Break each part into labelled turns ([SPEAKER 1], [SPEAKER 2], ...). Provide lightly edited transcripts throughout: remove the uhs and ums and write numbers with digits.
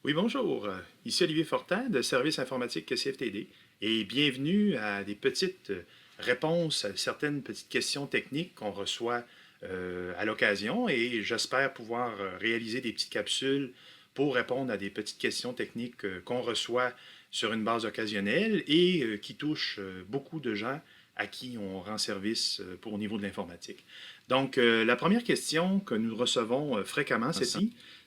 [SPEAKER 1] Oui, bonjour. Ici Olivier Fortin de Service informatique CFTD et bienvenue à des petites réponses à certaines petites questions techniques qu'on reçoit à l'occasion et j'espère pouvoir réaliser des petites capsules pour répondre à des petites questions techniques qu'on reçoit sur une base occasionnelle et qui touchent beaucoup de gens à qui on rend service pour au niveau de l'informatique. Donc, la première question que nous recevons fréquemment,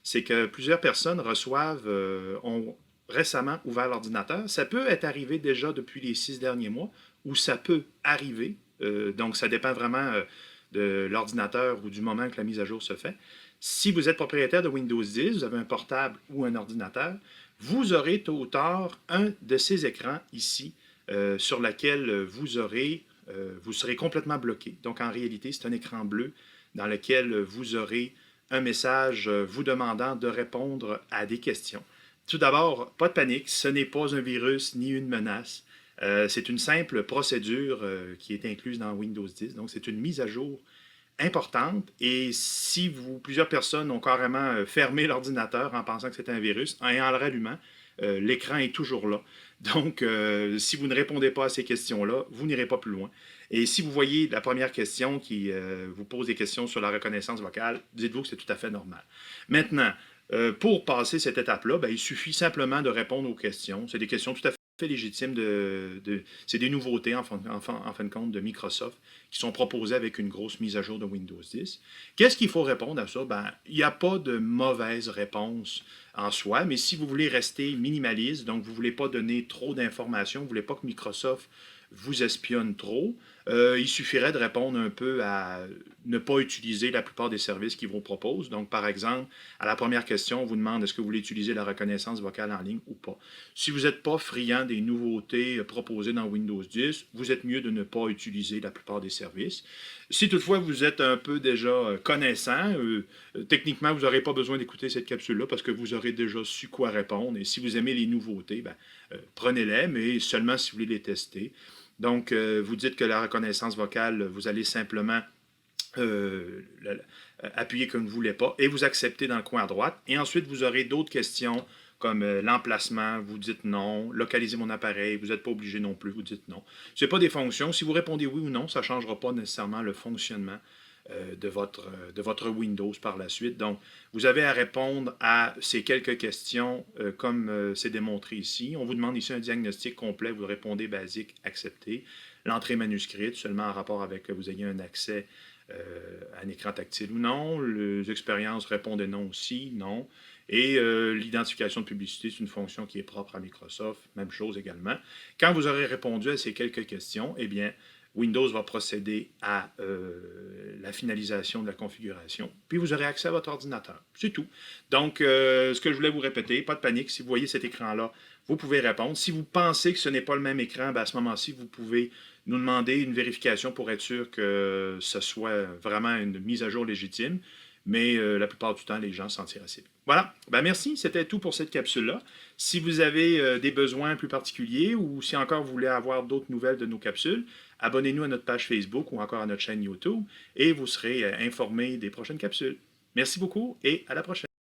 [SPEAKER 1] c'est que plusieurs personnes ont récemment ouvert l'ordinateur. Ça peut être arrivé déjà depuis les 6 derniers mois ou ça peut arriver. Donc, ça dépend vraiment de l'ordinateur ou du moment que la mise à jour se fait. Si vous êtes propriétaire de Windows 10, vous avez un portable ou un ordinateur, vous aurez tôt ou tard un de ces écrans ici sur lequel vous serez complètement bloqué. Donc, en réalité, c'est un écran bleu dans lequel vous aurez un message vous demandant de répondre à des questions. Tout d'abord, pas de panique, ce n'est pas un virus ni une menace. C'est une simple procédure qui est incluse dans Windows 10. Donc, c'est une mise à jour importante. Et si plusieurs personnes ont carrément fermé l'ordinateur en pensant que c'était un virus, et en le rallumant, l'écran est toujours là. Donc, si vous ne répondez pas à ces questions-là, vous n'irez pas plus loin. Et si vous voyez la première question qui vous pose des questions sur la reconnaissance vocale, dites-vous que c'est tout à fait normal. Maintenant, pour passer cette étape-là, ben, il suffit simplement de répondre aux questions. C'est des questions tout à fait légitimes. C'est des nouveautés, en fin de compte, de Microsoft qui sont proposées avec une grosse mise à jour de Windows 10. Qu'est-ce qu'il faut répondre à ça? Ben, il n'y a pas de mauvaise réponse en soi, mais si vous voulez rester minimaliste, donc vous ne voulez pas donner trop d'informations, vous ne voulez pas que Microsoft vous espionne trop, il suffirait de répondre un peu à ne pas utiliser la plupart des services qu'ils vous proposent. Donc, par exemple, à la première question, on vous demande est-ce que vous voulez utiliser la reconnaissance vocale en ligne ou pas. Si vous n'êtes pas friand des nouveautés proposées dans Windows 10, vous êtes mieux de ne pas utiliser la plupart des services. Si toutefois vous êtes un peu déjà connaissant, techniquement, vous n'aurez pas besoin d'écouter cette capsule-là parce que vous aurez déjà su quoi répondre. Et si vous aimez les nouveautés, ben, prenez-les, mais seulement si vous voulez les tester. Donc, vous dites que la reconnaissance vocale, vous allez simplement euh, appuyer comme vous ne voulez pas et vous acceptez dans le coin à droite. Et ensuite, vous aurez d'autres questions comme l'emplacement, vous dites non, localiser mon appareil, vous n'êtes pas obligé non plus, vous dites non. Ce n'est pas des fonctions. Si vous répondez oui ou non, ça ne changera pas nécessairement le fonctionnement de votre Windows par la suite. Donc, vous avez à répondre à ces quelques questions comme c'est démontré ici. On vous demande ici un diagnostic complet, vous répondez basique, accepté. L'entrée manuscrite, seulement en rapport avec que vous ayez un accès à un écran tactile ou non. Les expériences répondez non aussi, non. Et l'identification de publicité, c'est une fonction qui est propre à Microsoft, même chose également. Quand vous aurez répondu à ces quelques questions, eh bien, Windows va procéder à la finalisation de la configuration, puis vous aurez accès à votre ordinateur. C'est tout. Donc, ce que je voulais vous répéter, pas de panique, si vous voyez cet écran-là, vous pouvez répondre. Si vous pensez que ce n'est pas le même écran, ben à ce moment-ci, vous pouvez nous demander une vérification pour être sûr que ce soit vraiment une mise à jour légitime. Mais la plupart du temps, les gens s'en tirent assez bien. Voilà. Ben merci. C'était tout pour cette capsule-là. Si vous avez des besoins plus particuliers ou si encore vous voulez avoir d'autres nouvelles de nos capsules, abonnez-nous à notre page Facebook ou encore à notre chaîne YouTube et vous serez informé des prochaines capsules. Merci beaucoup et à la prochaine.